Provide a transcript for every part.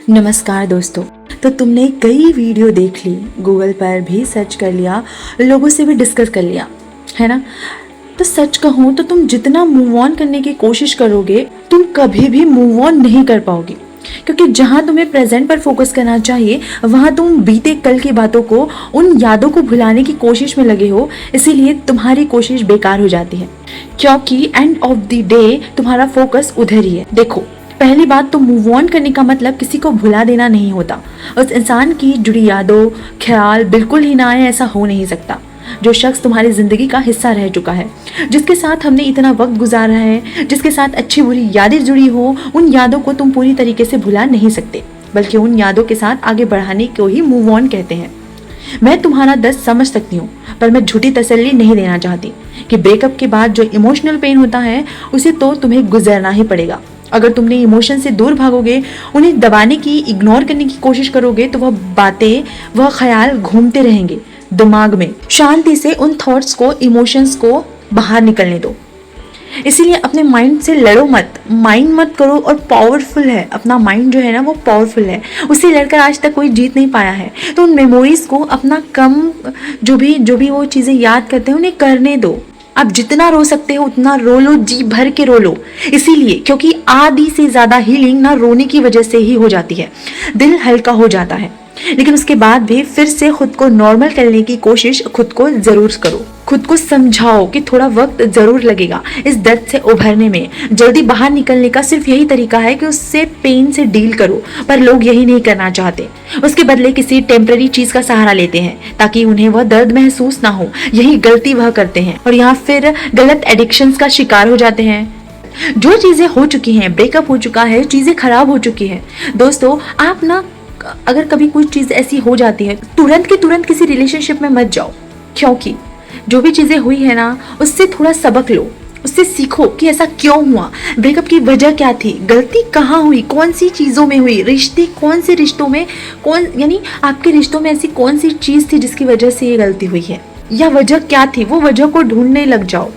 नमस्कार दोस्तों। तो तुमने कई वीडियो देख ली, गूगल पर भी सर्च कर लिया, लोगों से भी डिस्कस कर लिया, है ना। तो सच कहूँ तो तुम जितना मूव ऑन करने की कोशिश करोगे तुम कभी भी मूव ऑन नहीं कर पाओगे, क्योंकि जहाँ तुम्हें प्रेजेंट पर फोकस करना चाहिए वहाँ तुम बीते कल की बातों को, उन यादों को भुलाने की कोशिश में लगे हो। इसीलिए तुम्हारी कोशिश बेकार हो जाती है, क्योंकि एंड ऑफ द डे तुम्हारा फोकस उधर ही है। देखो, पहली बात तो मूव ऑन करने का मतलब किसी को भुला देना नहीं होता। उस इंसान की जुड़ी यादों, ख्याल बिल्कुल ही ना आए, ऐसा हो नहीं सकता। जो शख्स तुम्हारी जिंदगी का हिस्सा रह चुका है, जिसके साथ हमने इतना वक्त गुजारा है, जिसके साथ अच्छी बुरी यादें जुड़ी हो, उन यादों को तुम पूरी तरीके से भुला नहीं सकते, बल्कि उन यादों के साथ आगे बढ़ाने को ही मूव ऑन कहते हैं। मैं तुम्हारा दर्द समझ सकती हूँ, पर मैं झूठी तसल्ली नहीं देना चाहती कि ब्रेकअप के बाद जो इमोशनल पेन होता है उसे तो तुम्हें गुजरना ही पड़ेगा। अगर तुमने इमोशन से दूर भागोगे, उन्हें दबाने की, इग्नोर करने की कोशिश करोगे, तो वह बातें, वह ख्याल घूमते रहेंगे दिमाग में। शांति से उन थॉट्स को, इमोशंस को बाहर निकलने दो। इसीलिए अपने माइंड से लड़ो मत, माइंड मत करो। और पावरफुल है अपना माइंड, जो है ना वो पावरफुल है, उससे लड़कर आज तक कोई जीत नहीं पाया है। तो उन मेमोरीज को अपना कम, जो भी वो चीज़ें याद करते हैं उन्हें करने दो। आप जितना रो सकते हो उतना रो लो, जी भर के रो लो। इसीलिए क्योंकि आधी से ज़्यादा हीलिंग ना रोने की वजह से ही हो जाती है। दिल हल्का हो जाता है, लेकिन उसके बाद भी फिर से खुद को नॉर्मल करने की कोशिश खुद को जरूर करो। खुद को समझाओ कि थोड़ा वक्त जरूर लगेगा इस दर्द से उभरने में। जल्दी बाहर निकलने का सिर्फ यही तरीका है कि उससे, पेन से डील करो, पर लोग यही नहीं करना चाहते। उसके बदले किसी टेम्पररी चीज का सहारा लेते हैं ताकि उन्हें वह दर्द महसूस ना हो। यही गलती वह करते हैं और यहाँ फिर गलत एडिक्शंस का शिकार हो जाते हैं। जो चीजें हो चुकी हैं, ब्रेकअप हो चुका है, चीजें खराब हो चुकी हैं, दोस्तों आप ना, अगर कभी कोई चीज ऐसी हो जाती है, तुरंत के तुरंत किसी रिलेशनशिप में मत जाओ, क्योंकि जो भी चीजें हुई है ना उससे थोड़ा सबक लो, उससे सीखो कि ऐसा क्यों हुआ, ब्रेकअप की वजह क्या थी, गलती कहाँ हुई, कौन सी चीजों में हुई, रिश्ते, कौन से रिश्तों में, कौन, यानी आपके रिश्तों में ऐसी कौन सी चीज थी जिसकी वजह से ये गलती हुई है, या वजह क्या थी, वो वजह को ढूंढने लग जाओ।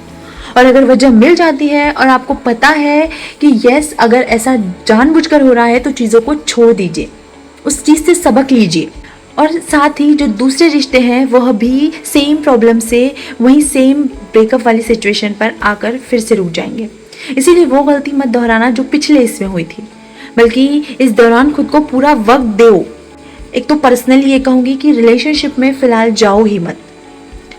और अगर वजह मिल जाती है और आपको पता है कि यस, अगर ऐसा जानबूझकर हो रहा है, तो चीजों को छोड़ दीजिए, उस चीज से सबक लीजिए। और साथ ही जो दूसरे रिश्ते हैं वह भी सेम प्रॉब्लम से, वहीं सेम ब्रेकअप वाली सिचुएशन पर आकर फिर से रुक जाएंगे। इसीलिए वो गलती मत दोहराना जो पिछले इसमें हुई थी, बल्कि इस दौरान खुद को पूरा वक्त दो। एक तो पर्सनली ये कहूँगी कि रिलेशनशिप में फिलहाल जाओ ही मत,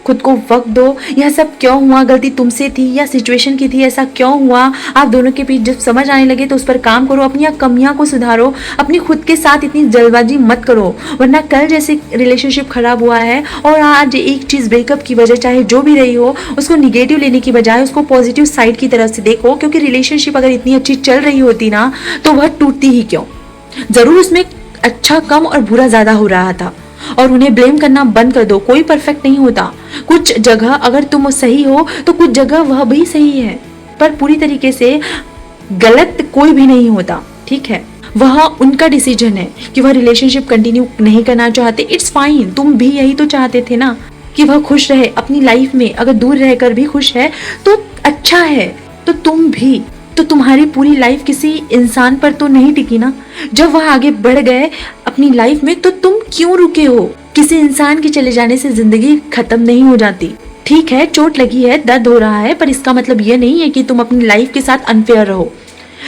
खुद को वक्त दो। यह सब क्यों हुआ, गलती तुमसे थी या सिचुएशन की थी, ऐसा क्यों हुआ, आप दोनों के बीच जब समझ आने लगे तो उस पर काम करो, अपनी कमियां को सुधारो, अपनी खुद के साथ इतनी जल्दबाजी मत करो, वरना कल जैसे रिलेशनशिप खराब हुआ है और आज एक चीज़ ब्रेकअप की वजह चाहे जो भी रही हो, उसको निगेटिव लेने की बजाय उसको पॉजिटिव साइड की तरफ से देखो। क्योंकि रिलेशनशिप अगर इतनी अच्छी चल रही होती ना तो वह टूटती ही क्यों। ज़रूर उसमें अच्छा कम और बुरा ज़्यादा हो रहा था, और उन्हें ब्लेम करना बंद कर दो। कोई परफेक्ट नहीं होता, कुछ जगह अगर तुम सही हो तो कुछ जगह वह भी सही है, पर पूरी तरीके से गलत कोई भी नहीं होता, ठीक है। वह उनका डिसीजन है कि वह रिलेशनशिप कंटिन्यू नहीं करना चाहते, इट्स फाइन। तुम भी यही तो चाहते थे ना कि वह खुश रहे अपनी लाइफ में, अगर दूर रहकर भी खुश है तो अच्छा है। तो तुम भी, तो तुम्हारी पूरी लाइफ किसी इंसान पर तो नहीं टिकी ना। जब वह आगे बढ़ गए अपनी लाइफ में तो तुम क्यों रुके हो। किसी इंसान के चले जाने से जिंदगी खत्म नहीं हो जाती। ठीक है, चोट लगी है, दर्द हो रहा है, पर इसका मतलब ये नहीं है कि तुम अपनी लाइफ के साथ अनफेयर रहो।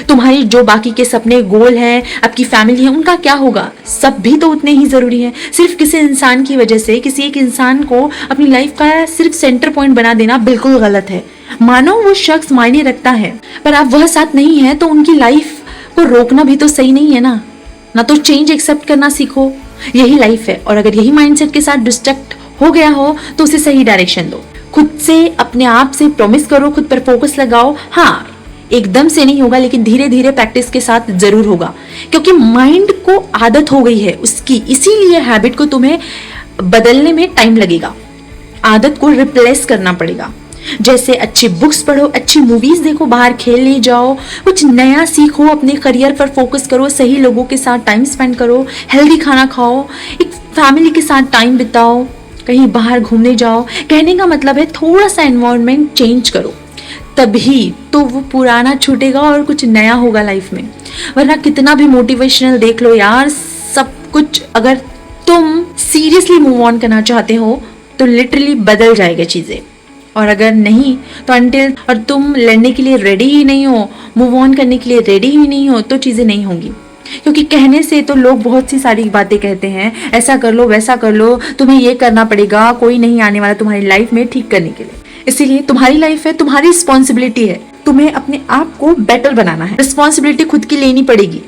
तुम्हारी जो बाकी के सपने, गोल हैं, आपकी फैमिली है, उनका क्या होगा, सब भी तो उतने ही जरूरी है। सिर्फ किसी इंसान की वजह से किसी एक इंसान को अपनी लाइफ का सिर्फ सेंटर पॉइंट बना देना बिल्कुल गलत है। मानो वो शख्स मायने रखता है, पर आप वह साथ नहीं है तो उनकी लाइफ को रोकना भी तो सही नहीं है ना तो चेंज एक्सेप्ट करना सीखो, यही लाइफ है। और अगर यही माइंडसेट के साथ डिस्ट्रैक्ट हो गया हो तो उसे सही डायरेक्शन दो। खुद से, अपने आप से प्रॉमिस करो, खुद पर फोकस लगाओ। हाँ, एकदम से नहीं होगा, लेकिन धीरे धीरे प्रैक्टिस के साथ जरूर होगा, क्योंकि माइंड को आदत हो गई है उसकी। इसीलिए हैबिट को तुम्हें बदलने में टाइम लगेगा, आदत को रिप्लेस करना पड़ेगा। जैसे अच्छी बुक्स पढ़ो, अच्छी मूवीज देखो, बाहर खेलने जाओ, कुछ नया सीखो, अपने करियर पर फोकस करो, सही लोगों के साथ टाइम स्पेंड करो, हेल्दी खाना खाओ, एक फैमिली के साथ टाइम बिताओ, कहीं बाहर घूमने जाओ। कहने का मतलब है थोड़ा सा एनवायरनमेंट चेंज करो, तभी तो वो पुराना छूटेगा और कुछ नया होगा लाइफ में। वरना कितना भी मोटिवेशनल देख लो यार, सब कुछ अगर तुम सीरियसली मूव ऑन करना चाहते हो तो लिटरली बदल जाएगा चीज़ें, और अगर नहीं तो अनटिल और तुम लड़ने के लिए रेडी ही नहीं हो, मूव ऑन करने के लिए रेडी ही नहीं हो, तो चीज़ें नहीं होंगी। क्योंकि कहने से तो लोग बहुत सी सारी बातें कहते हैं, ऐसा कर लो वैसा कर लो, तुम्हें ये करना पड़ेगा, कोई नहीं आने वाला तुम्हारी लाइफ में ठीक करने के लिए। इसीलिए तुम्हारी लाइफ है, तुम्हारी रिस्पॉन्सिबिलिटी है, तुम्हें अपने आप को बेटर बनाना है, रिस्पॉन्सिबिलिटी खुद की लेनी पड़ेगी।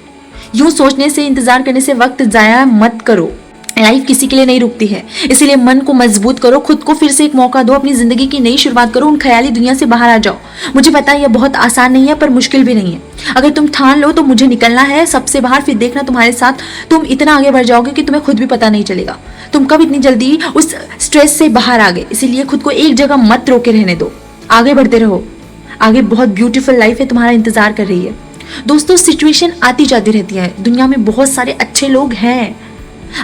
यूं सोचने से, इंतजार करने से वक्त जाया मत करो। लाइफ किसी के लिए नहीं रुकती है, इसीलिए मन को मजबूत करो, खुद को फिर से एक मौका दो, अपनी जिंदगी की नई शुरुआत करो, उन ख्याली दुनिया से बाहर आ जाओ। मुझे पता है यह बहुत आसान नहीं है, पर मुश्किल भी नहीं है। अगर तुम ठान लो तो मुझे निकलना है सबसे बाहर, फिर देखना तुम्हारे साथ तुम इतना आगे बढ़ जाओगे कि तुम्हें खुद भी पता नहीं चलेगा तुम कब इतनी जल्दी उस स्ट्रेस से बाहर आ गए। इसीलिए खुद को एक जगह मत रोके रहने दो, आगे बढ़ते रहो। आगे बहुत ब्यूटीफुल लाइफ है तुम्हारा इंतजार कर रही है। दोस्तों, सिचुएशन आती जाती रहती है, दुनिया में बहुत सारे अच्छे लोग हैं।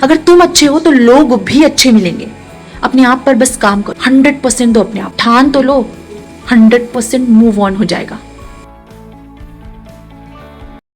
अगर तुम अच्छे हो तो लोग भी अच्छे मिलेंगे। अपने आप पर बस काम करो, 100% दो अपने आप, ठान तो लो, 100% मूव ऑन हो जाएगा।